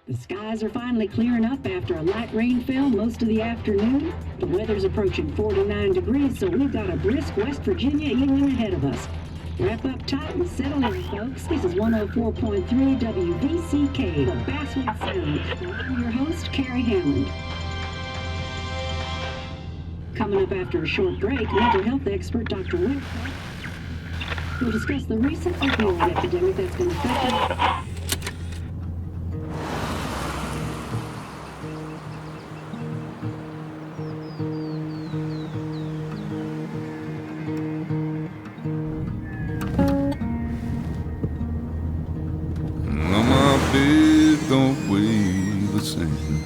The skies are finally clearing up after a light rainfall most of the afternoon. The weather's approaching 49 degrees, so we've got a brisk West Virginia evening ahead of us. Wrap up tight and settle in, folks. This is 104.3 WVCK, the Basswood Sound. I'm your host, Carrie Hammond. Coming up after a short break, mental health expert Dr. Wick will discuss the recent opioid epidemic that's been affecting. Don't weigh the same.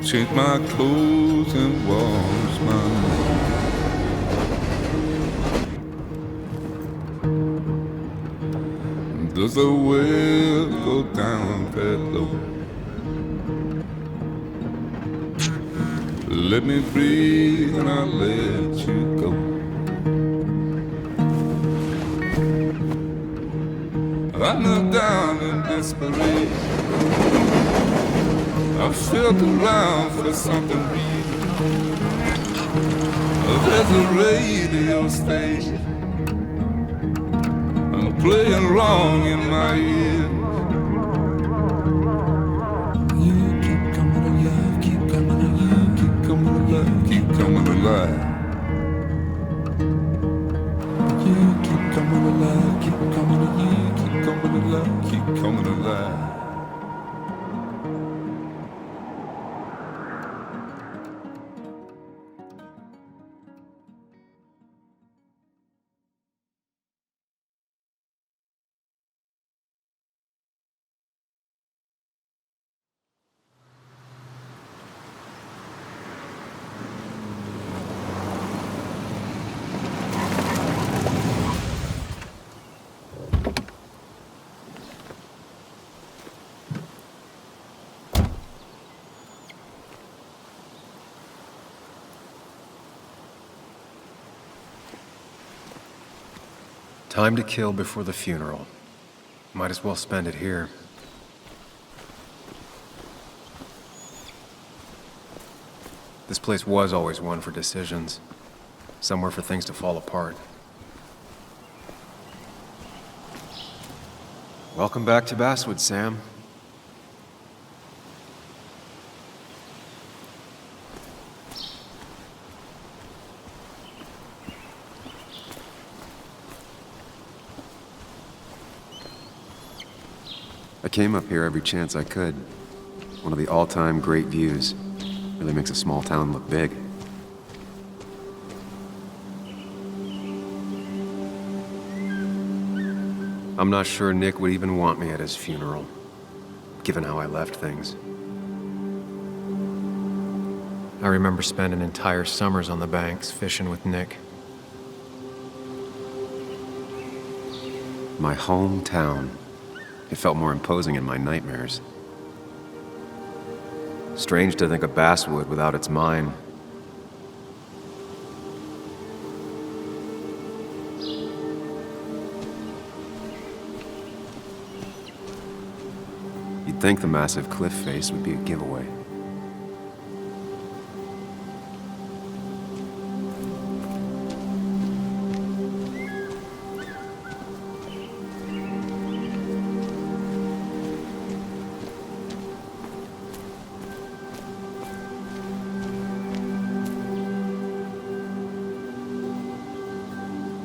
Change my clothes and wash my hands. Does the well go down that low? Let me breathe and I'll let you go. I knelt down in desperation. I felt around for something real. There's a radio station playing wrong in my ears. You keep coming alive, keep coming alive, keep coming alive, keep coming alive. You keep coming alive, keep coming alive, keep coming alive, keep coming alive. Time to kill before the funeral. Might as well spend it here. This place was always one for decisions. Somewhere for things to fall apart. Welcome back to Basswood, Sam. I came up here every chance I could. One of the all-time great views. Really makes a small town look big. I'm not sure Nick would even want me at his funeral, given how I left things. I remember spending entire summers on the banks fishing with Nick. My hometown. It felt more imposing in my nightmares. Strange to think of Basswood without its mine. You'd think the massive cliff face would be a giveaway.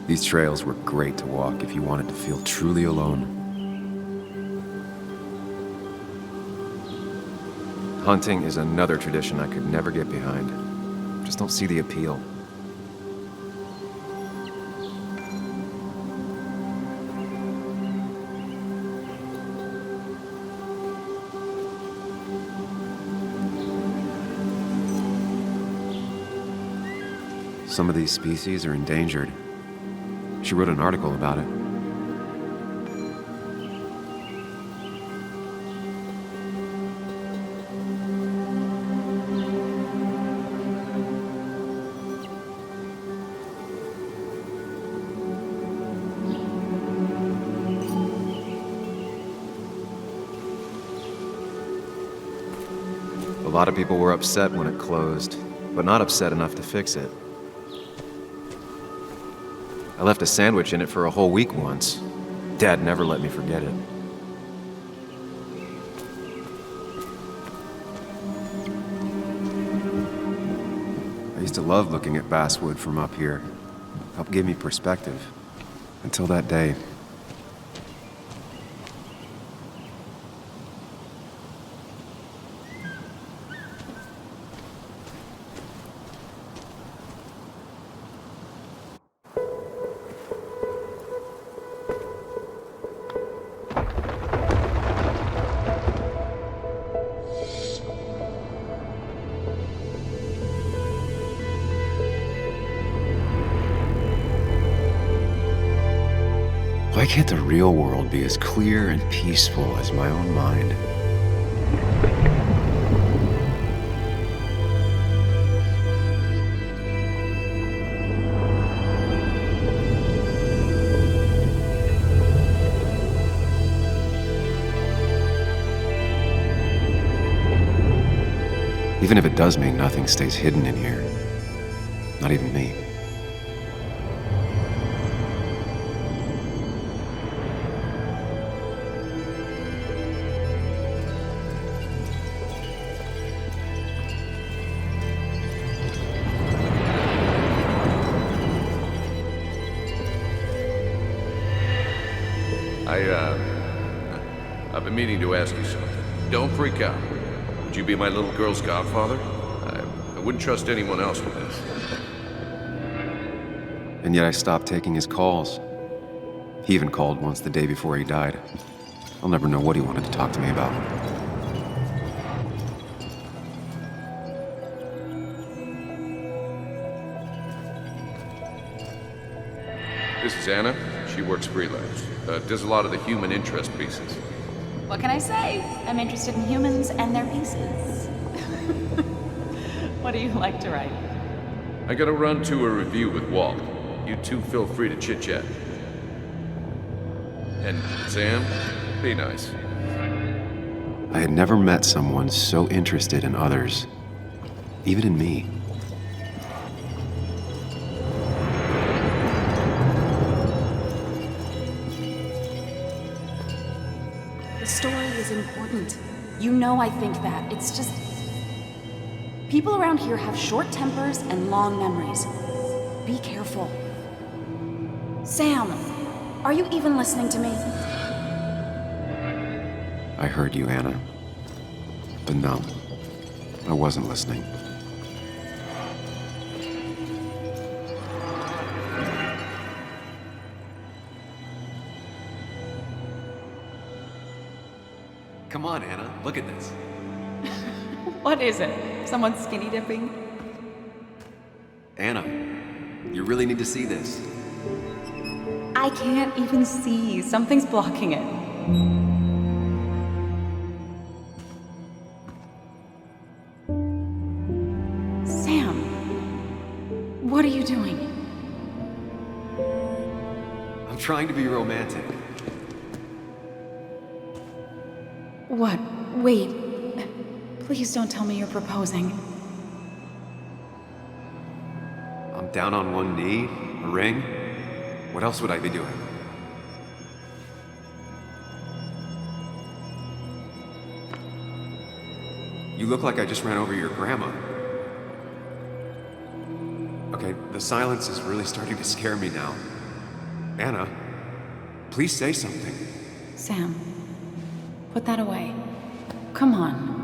These trails were great to walk if you wanted to feel truly alone. Hunting is another tradition I could never get behind. Just don't see the appeal. Some of these species are endangered. She wrote an article about it. lot of people were upset when it closed, but not upset enough to fix it. I left a sandwich in it for a whole week once. Dad never let me forget it. I used to love looking at basswood from up here. Helped give me perspective. Until that day. Why can't the real world be as clear and peaceful as my own mind? Even if it does mean nothing stays hidden in here. Not even me. I've been meaning to ask you something. Don't freak out. Would you be my little girl's godfather? I wouldn't trust anyone else with this. And yet I stopped taking his calls. He even called once the day before he died. I'll never know what he wanted to talk to me about. This is Anna. She works freelance. Does a lot of the human interest pieces. What can I say? I'm interested in humans and their pieces. What do you like to write? I gotta run to a review with Walt. You two feel free to chit-chat. And Sam, be nice. I had never met someone so interested in others, even in me. The story is important. You know I think that. It's just... people around here have short tempers and long memories. Be careful. Sam, are you even listening to me? I heard you, Anna. But no, I wasn't listening. Come on, Anna, look at this. What is it? Someone skinny dipping? Anna, you really need to see this. I can't even see. Something's blocking it. Sam, what are you doing? I'm trying to be romantic. What? Wait. Please don't tell me you're proposing. I'm down on one knee, a ring. What else would I be doing? You look like I just ran over your grandma. Okay, the silence is really starting to scare me now. Anna, please say something. Sam, put that away. Come on.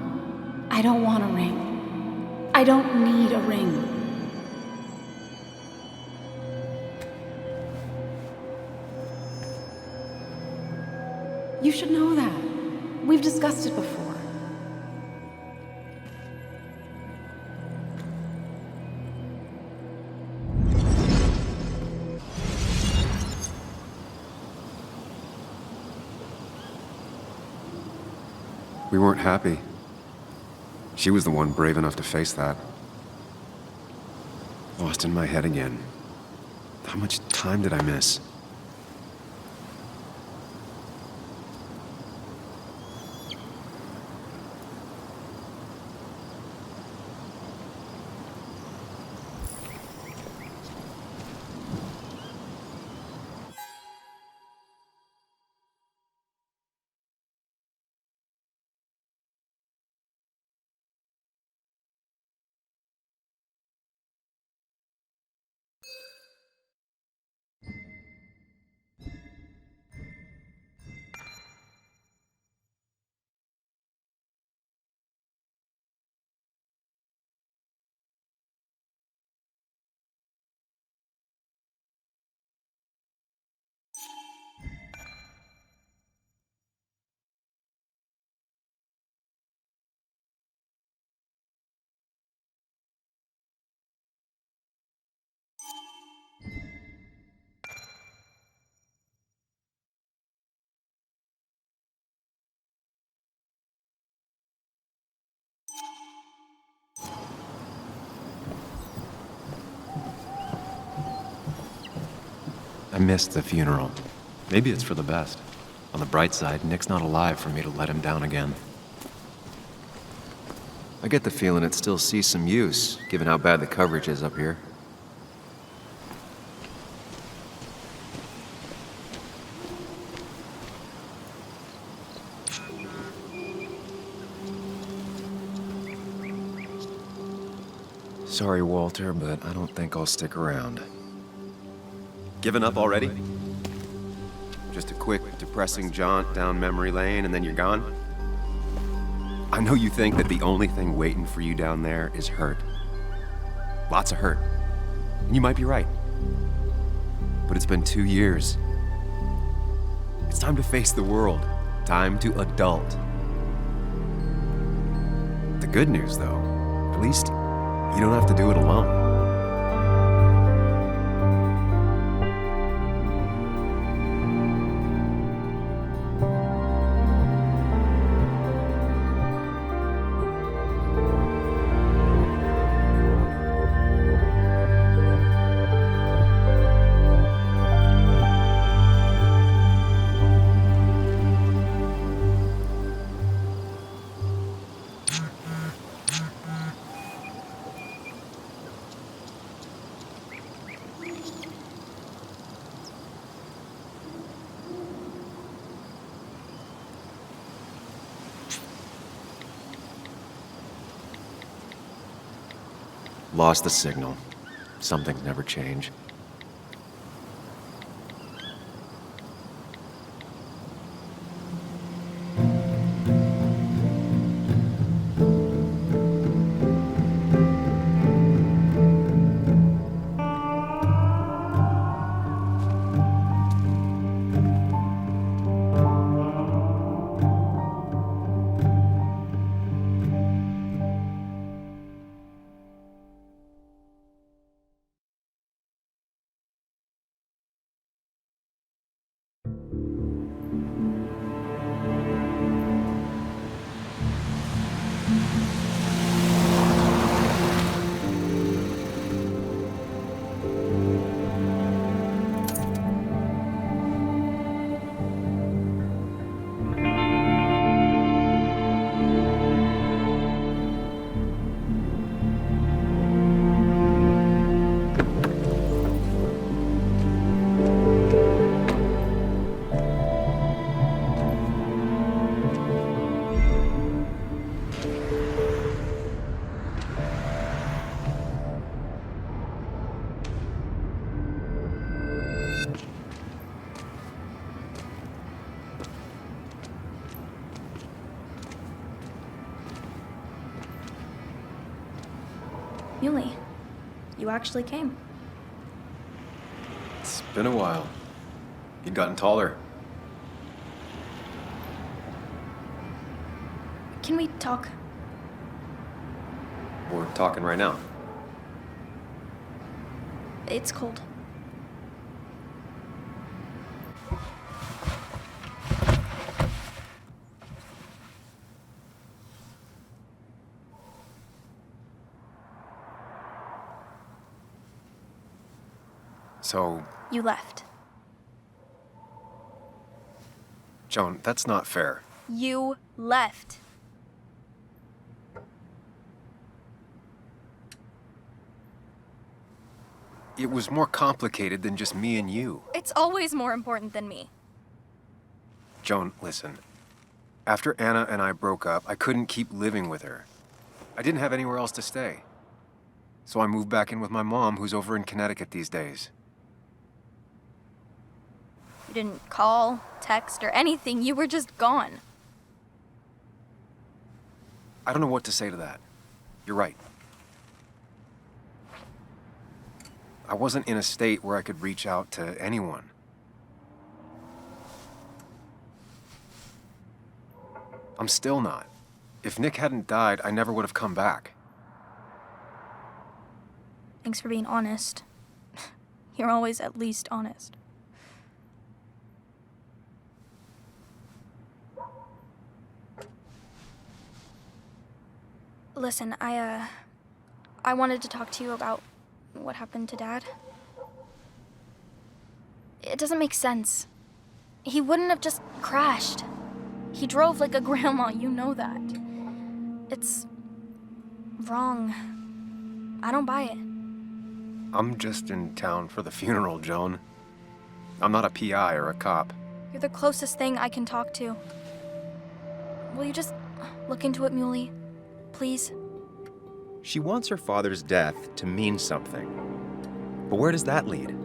I don't want a ring. I don't need a ring. You should know that. We've discussed it before. We weren't happy. She was the one brave enough to face that. Lost in my head again. How much time did I miss? missed the funeral. Maybe it's for the best. On the bright side, Nick's not alive for me to let him down again. I get the feeling it still sees some use, given how bad the coverage is up here. Sorry, Walter, but I don't think I'll stick around. Given up already? Just a quick, depressing jaunt down memory lane and then you're gone? I know you think that the only thing waiting for you down there is hurt. Lots of hurt. And you might be right. But it's been 2 years. It's time to face the world. Time to adult. The good news, though, at least you don't have to do it alone. Lost the signal. Some things never change. Yuli, you actually came. It's been a while. You'd gotten taller. Can we talk? We're talking right now. It's cold. So, You left. Joan, that's not fair. You left. It was more complicated than just me and you. It's always more important than me. Joan, listen. After Anna and I broke up, I couldn't keep living with her. I didn't have anywhere else to stay. So I moved back in with my mom, who's over in Connecticut these days. You didn't call, text, or anything. You were just gone. I don't know what to say to that. You're right. I wasn't in a state where I could reach out to anyone. I'm still not. If Nick hadn't died, I never would have come back. Thanks for being honest. You're always at least honest. Listen, I wanted to talk to you about what happened to Dad. It doesn't make sense. He wouldn't have just crashed. He drove like a grandma, you know that. It's wrong. I don't buy it. I'm just in town for the funeral, Joan. I'm not a PI or a cop. You're the closest thing I can talk to. Will you just look into it, Muley? Please? She wants her father's death to mean something. But where does that lead?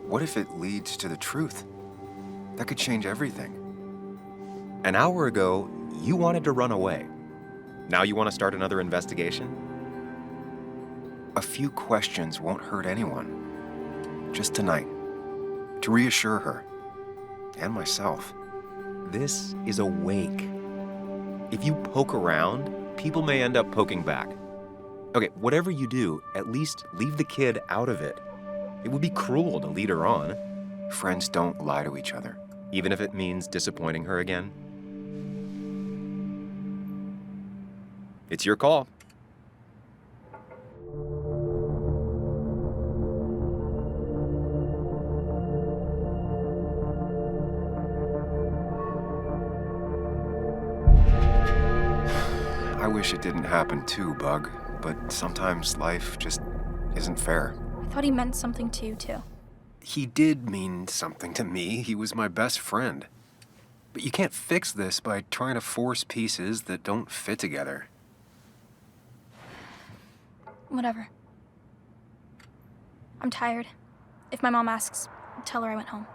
What if it leads to the truth? That could change everything. An hour ago, you wanted to run away. Now you want to start another investigation? A few questions won't hurt anyone. Just tonight. To reassure her. And myself. This is a wake. If you poke around, people may end up poking back. Okay, whatever you do, at least leave the kid out of it. It would be cruel to lead her on. Friends don't lie to each other, even if it means disappointing her again. It's your call. I wish it didn't happen too, Bug, but sometimes life just isn't fair. I thought he meant something to you, too. He did mean something to me. He was my best friend. But you can't fix this by trying to force pieces that don't fit together. Whatever. I'm tired. If my mom asks, tell her I went home.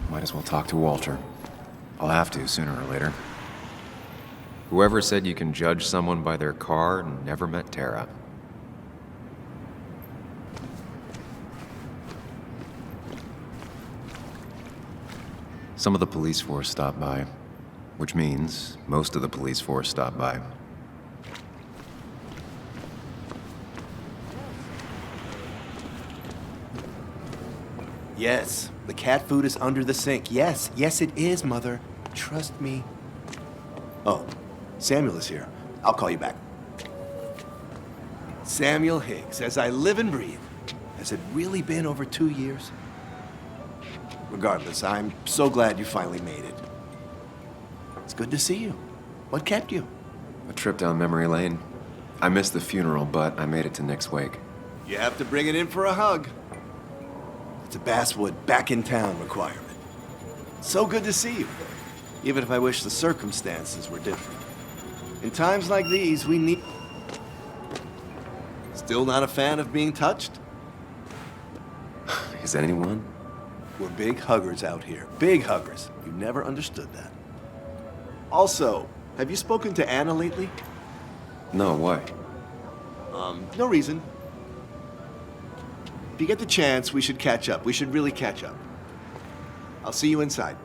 Might as well talk to Walter. I'll have to sooner or later. Whoever said you can judge someone by their car never met Tara. Some of the police force stopped by, which means most of the police force stopped by. Yes, the cat food is under the sink. Yes, yes it is, Mother. Trust me. Oh, Samuel is here. I'll call you back. Samuel Higgs, as I live and breathe. Has it really been over 2 years? Regardless, I'm so glad you finally made it. It's good to see you. What kept you? A trip down memory lane. I missed the funeral, but I made it to Nick's wake. You have to bring it in for a hug. It's a Basswood back in town requirement. So good to see you, even if I wish the circumstances were different. In times like these, we need... Still not a fan of being touched? Is anyone? We're big huggers out here. Big huggers. You never understood that. Also, have you spoken to Anna lately? No, why? No reason. If you get the chance, we should catch up. We should really catch up. I'll see you inside.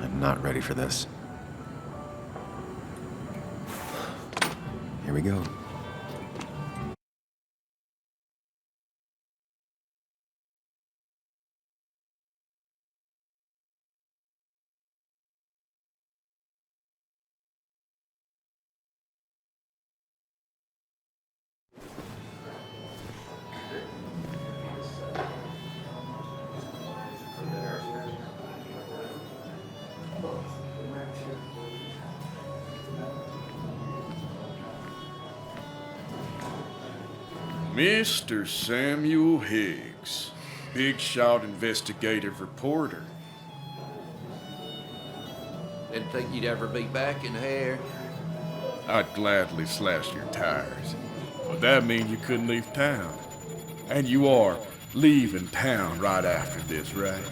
I'm not ready for this. Here we go. Mr. Samuel Higgs, big shot investigative reporter. Didn't think you'd ever be back in here. I'd gladly slash your tires, but that means you couldn't leave town. And you are leaving town right after this, right?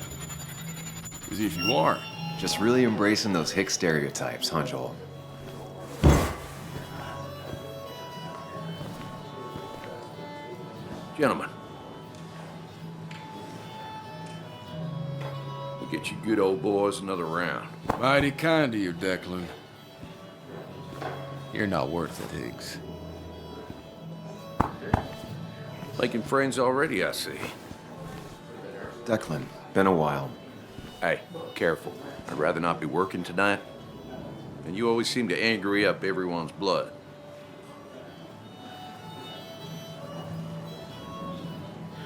Because if you aren't, Just really embracing those hick stereotypes, huh, Joel? Gentlemen, we'll get you good old boys another round. mighty kind of you, Declan. You're not worth it, Higgs. Making friends already, I see. Declan, been a while. Hey, careful. I'd rather not be working tonight. And you always seem to angry up everyone's blood.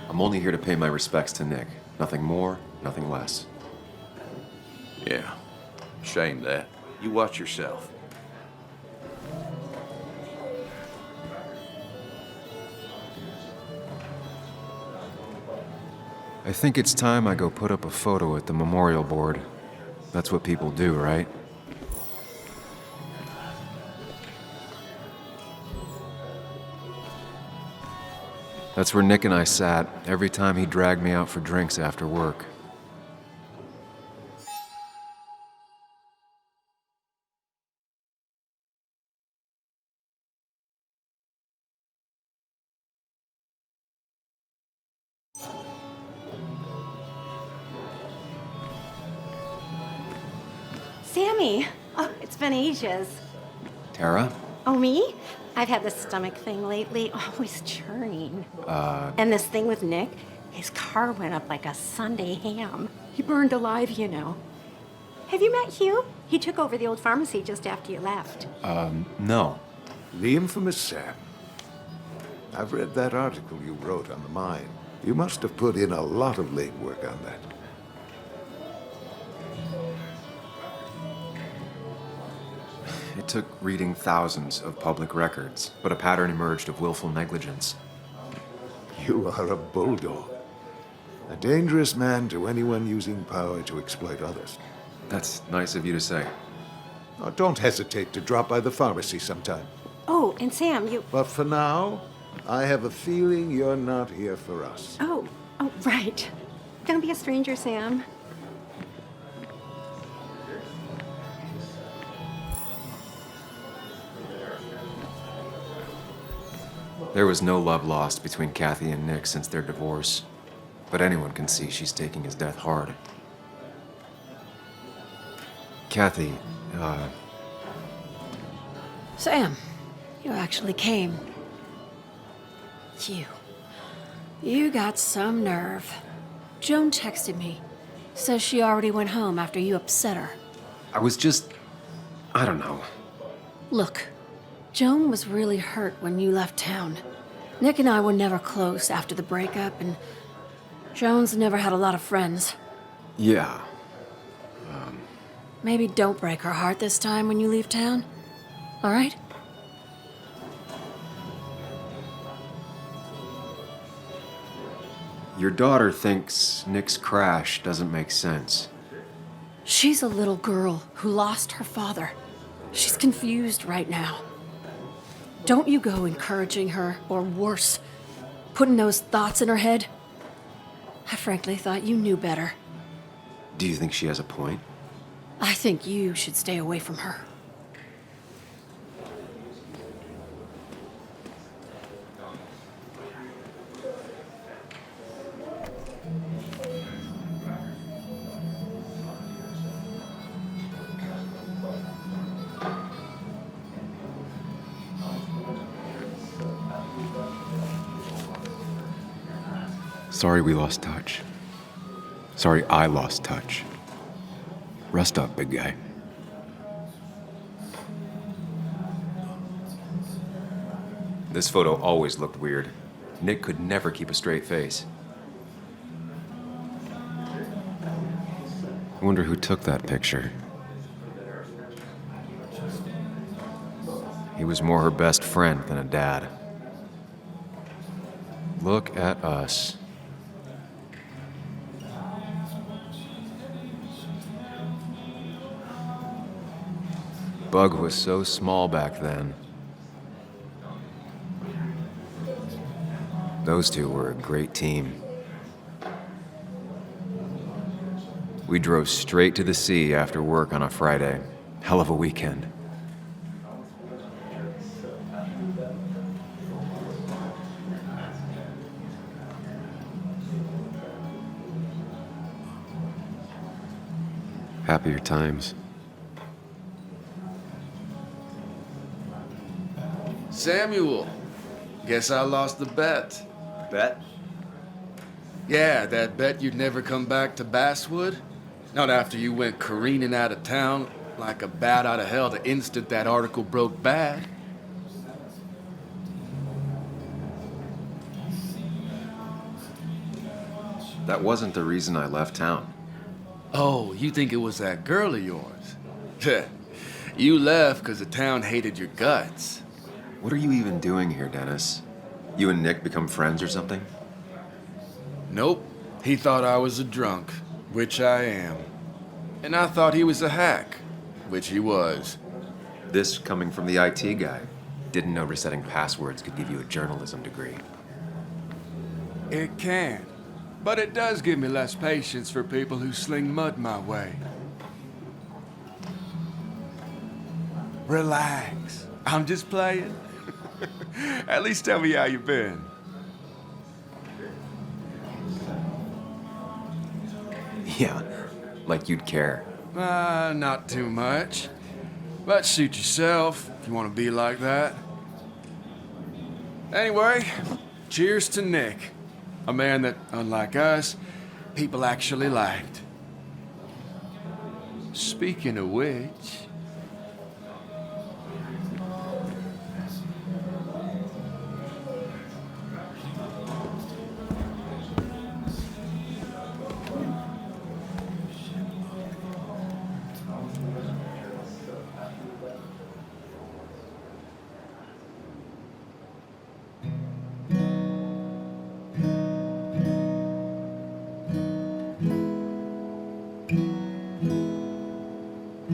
I'm only here to pay my respects to Nick. Nothing more, nothing less. Yeah, shame that. You watch yourself. I think it's time I go put up a photo at the memorial board. That's what people do, right? That's where Nick and I sat every time he dragged me out for drinks after work. Sammy! Oh, it's been ages. Tara? Oh, me? I've had this stomach thing lately, always churning. And this thing with Nick, his car went up like a Sunday ham. He burned alive, you know. Have you met Hugh? He took over the old pharmacy just after you left. No. The infamous Sam. I've read that article you wrote on the mine. You must have put in a lot of legwork on that. It took reading thousands of public records, but a pattern emerged of willful negligence. You are a bulldog. A dangerous man to anyone using power to exploit others. That's nice of you to say. Oh, don't hesitate to drop by the pharmacy sometime. Oh, and Sam, you... But for now, I have a feeling you're not here for us. Oh, right. Don't be a stranger, Sam. There was no love lost between Kathy and Nick since their divorce, but anyone can see she's taking his death hard. Kathy, Sam, you actually came. You got some nerve. Joan texted me. Says she already went home after you upset her. I was just... I don't know. Look, Joan was really hurt when you left town. Nick and I were never close after the breakup, and Joan's never had a lot of friends. Yeah. Maybe don't break her heart this time when you leave town. All right? Your daughter thinks Nick's crash doesn't make sense. She's a little girl who lost her father. She's confused right now. Don't you go encouraging her, or worse, putting those thoughts in her head. I frankly thought you knew better. Do you think she has a point? I think you should stay away from her. Sorry we lost touch. Sorry I lost touch. Rest up, big guy. This photo always looked weird. Nick could never keep a straight face. I wonder who took that picture. He was more her best friend than a dad. Look at us. Bug was so small back then. Those two were a great team. We drove straight to the sea after work on a Friday. Hell of a weekend. Happier times. Samuel, guess I lost the bet. Bet? Yeah, that bet you'd never come back to Basswood. Not after you went careening out of town like a bat out of hell the instant that article broke bad. That wasn't the reason I left town. Oh, you think it was that girl of yours? You left because the town hated your guts. What are you even doing here, Dennis? You and Nick become friends or something? Nope. He thought I was a drunk, which I am. And I thought he was a hack, which he was. This coming from the IT guy. Didn't know resetting passwords could give you a journalism degree. It can. But it does give me less patience for people who sling mud my way. Relax. I'm just playing. At least tell me how you been. Yeah, like you'd care. Not too much. But suit yourself if you want to be like that. Anyway, cheers to Nick. A man that, unlike us, people actually liked. Speaking of which...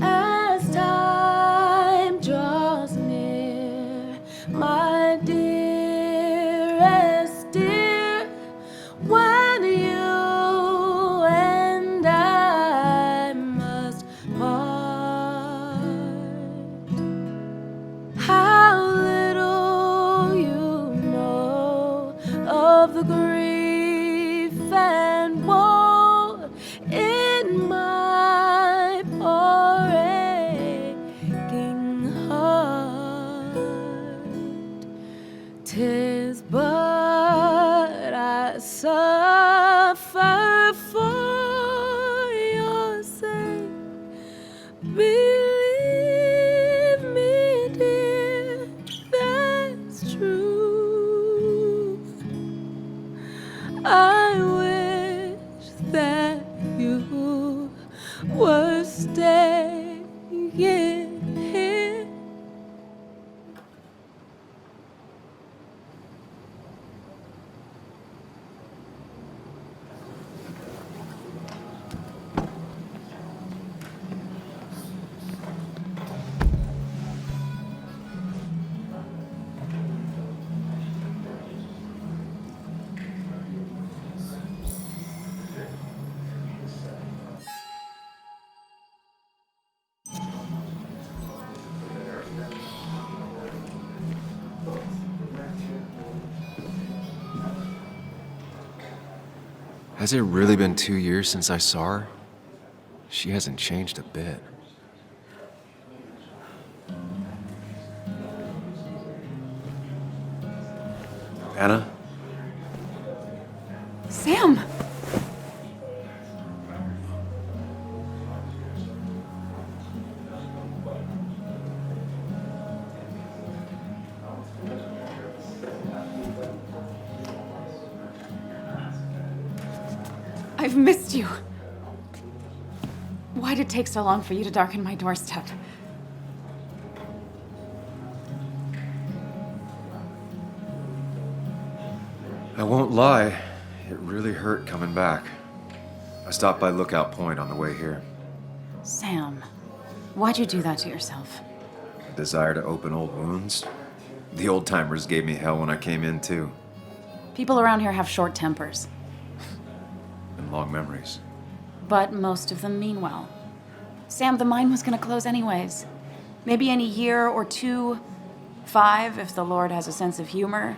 As time draws near, my dearest dear, when you and I must part, how little you know of the grief and woe in my poor aching heart. 'Tis but I suffer for your sake. Believe me, dear, that's true. I wish that you were staying here. Has it really been 2 years since I saw her? She hasn't changed a bit. Anna? Sam! I've missed you. Why'd it take so long for you to darken my doorstep? I won't lie, it really hurt coming back. I stopped by Lookout Point on the way here. Sam, why'd you do that to yourself? A desire to open old wounds? The old-timers gave me hell when I came in, too. People around here have short tempers. And long memories. But most of them mean well. Sam, the mine was gonna close anyways. Maybe in a year or 2, 5, if the Lord has a sense of humor.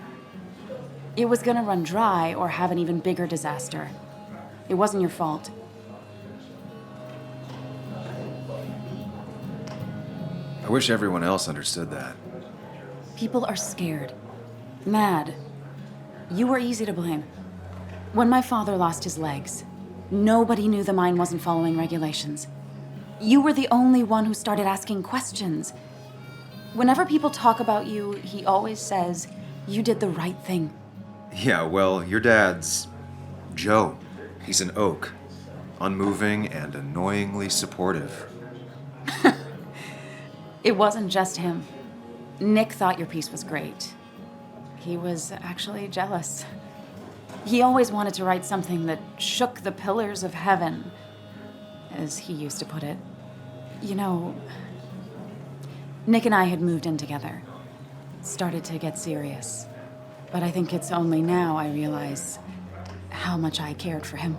It was gonna run dry or have an even bigger disaster. It wasn't your fault. I wish everyone else understood that. People are scared. Mad. You were easy to blame. When my father lost his legs, nobody knew the mine wasn't following regulations. You were the only one who started asking questions. Whenever people talk about you, he always says, you did the right thing. Yeah, well, your dad's Joe. He's an oak. Unmoving and annoyingly supportive. It wasn't just him. Nick thought your piece was great. He was actually jealous. He always wanted to write something that shook the pillars of heaven, as he used to put it. You know, Nick and I had moved in together. Started to get serious. But I think it's only now I realize how much I cared for him.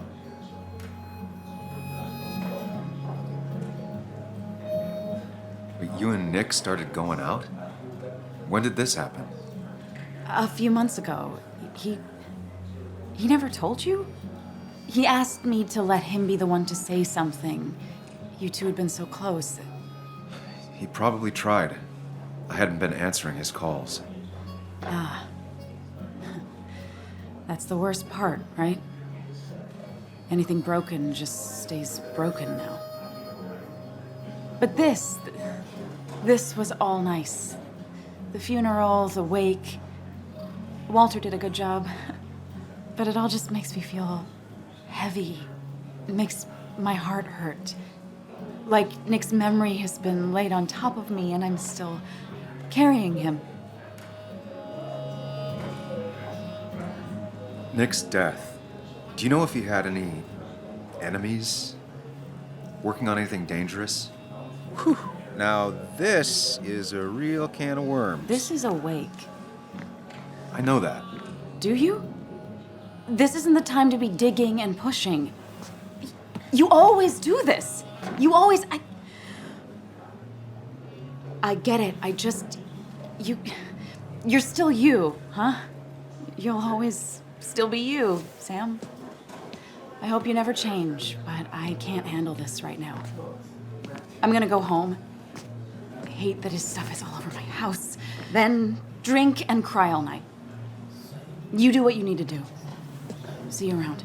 But you and Nick started going out? When did this happen? A few months ago. He never told you? He asked me to let him be the one to say something. You two had been so close. He probably tried. I hadn't been answering his calls. Ah. That's the worst part, right? Anything broken just stays broken now. But this was all nice. The funeral, the wake. Walter did a good job. But it all just makes me feel heavy. It makes my heart hurt. Like Nick's memory has been laid on top of me and I'm still carrying him. Nick's death. Do you know if he had any enemies? Working on anything dangerous? Whew. Now, this is a real can of worms. This is a wake. I know that. Do you? This isn't the time to be digging and pushing. You always do this. You always... I get it. You're still you, huh? You'll always still be you, Sam. I hope you never change, but I can't handle this right now. I'm gonna go home. I hate that his stuff is all over my house. Then drink and cry all night. You do what you need to do. See you around.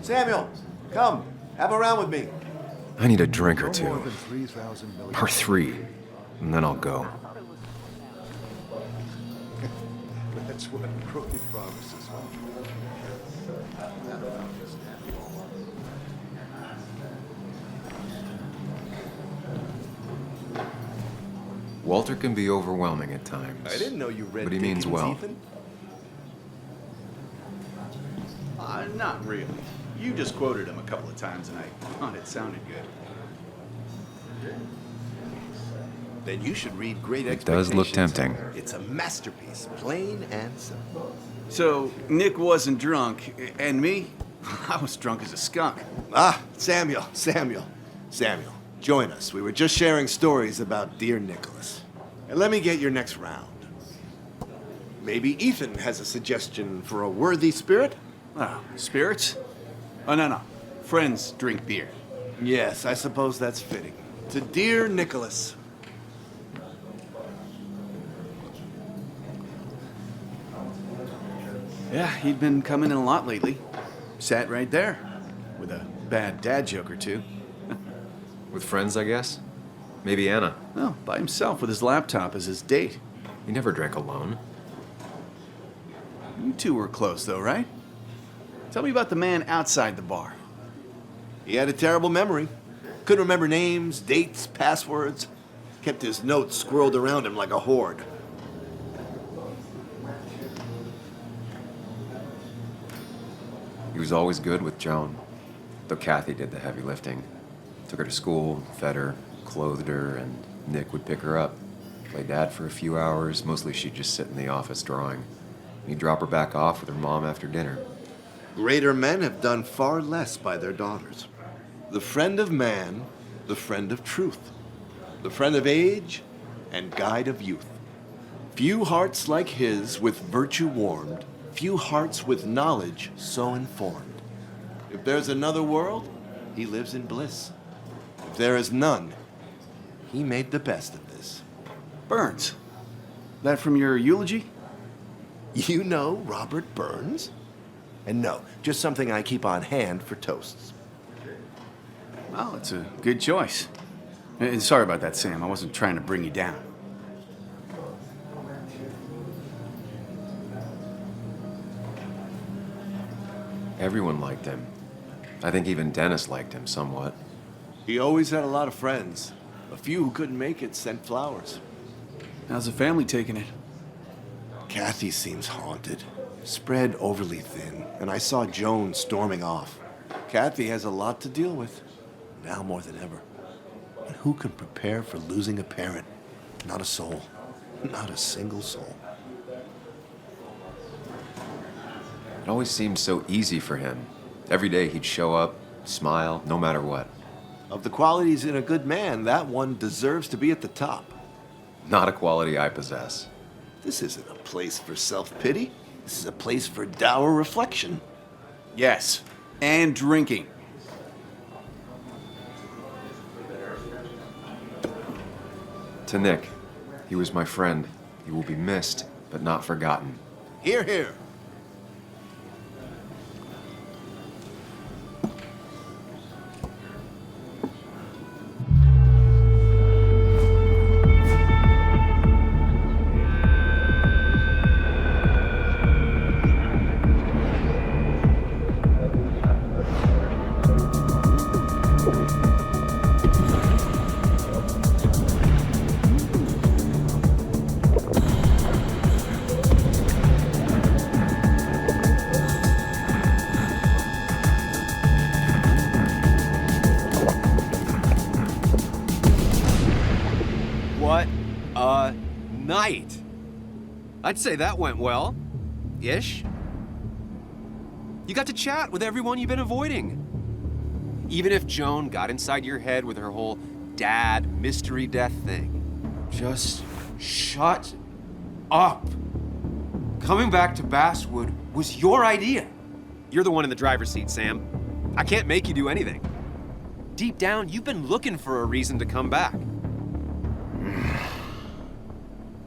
Samuel, come. Have a round with me. I need a drink or two. No more than 3,000 million. Or 3. And then I'll go. That's what Brody promises. Walter can be overwhelming at times. I didn't know you read But he means Dickens, well. Ethan. Not really. You just quoted him a couple of times and I thought it sounded good. Then you should read Great It Expectations. does look tempting. It's a masterpiece, plain and simple. So, Nick wasn't drunk, and me? I was drunk as a skunk. Ah, Samuel, join us. We were just sharing stories about dear Nicholas. And let me get your next round. Maybe Ethan has a suggestion for a worthy spirit? Oh, spirits? Oh, no. Friends drink beer. Yes, I suppose that's fitting. To dear Nicholas. Yeah, he'd been coming in a lot lately. Sat right there, with a bad dad joke or two. With friends, I guess? Maybe Anna. No, by himself with his laptop as his date. He never drank alone. You two were close, though, right? Tell me about the man outside the bar. He had a terrible memory. Couldn't remember names, dates, passwords. Kept his notes squirreled around him like a hoard. He was always good with Joan, though Kathy did the heavy lifting. Took her to school, fed her, clothed her, and Nick would pick her up. Play dad for a few hours. Mostly she'd just sit in the office drawing. He'd drop her back off with her mom after dinner. Greater men have done far less by their daughters. The friend of man, the friend of truth. The friend of age and guide of youth. Few hearts like his with virtue warmed, few hearts with knowledge so informed. If there's another world, he lives in bliss. If there is none, he made the best of this. Burns. That from your eulogy? You know Robert Burns? And no, just something I keep on hand for toasts. Well, it's a good choice. And sorry about that, Sam. I wasn't trying to bring you down. Everyone liked him. I think even Dennis liked him somewhat. He always had a lot of friends. A few who couldn't make it sent flowers. How's the family taking it? Kathy seems haunted. Spread overly thin, and I saw Joan storming off. Kathy has a lot to deal with, now more than ever. And who can prepare for losing a parent? Not a soul. Not a single soul. It always seemed so easy for him. Every day he'd show up, smile, no matter what. Of the qualities in a good man, that one deserves to be at the top. Not a quality I possess. This isn't a place for self-pity. This is a place for dour reflection. Yes, and drinking. To Nick, he was my friend. He will be missed, but not forgotten. Hear, hear. What a night! I'd say that went well. Ish. You got to chat with everyone you've been avoiding. Even if Joan got inside your head with her whole dad mystery death thing. Just shut up. Coming back to Basswood was your idea. You're the one in the driver's seat, Sam. I can't make you do anything. Deep down, you've been looking for a reason to come back.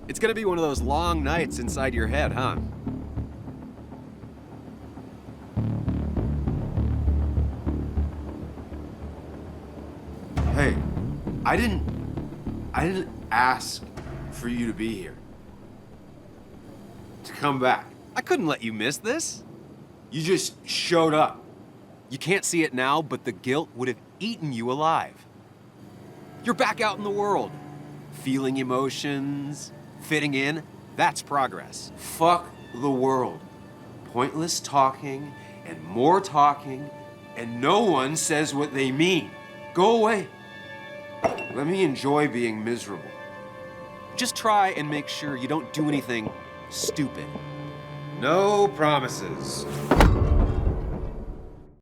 It's gonna be one of those long nights inside your head, huh? Hey, I didn't ask for you to be here. To come back. I couldn't let you miss this. You just showed up. You can't see it now, but the guilt would have eaten you alive. You're back out in the world. Feeling emotions, fitting in, that's progress. Fuck the world. Pointless talking and more talking, and no one says what they mean. Go away. Let me enjoy being miserable. Just try and make sure you don't do anything stupid. No promises.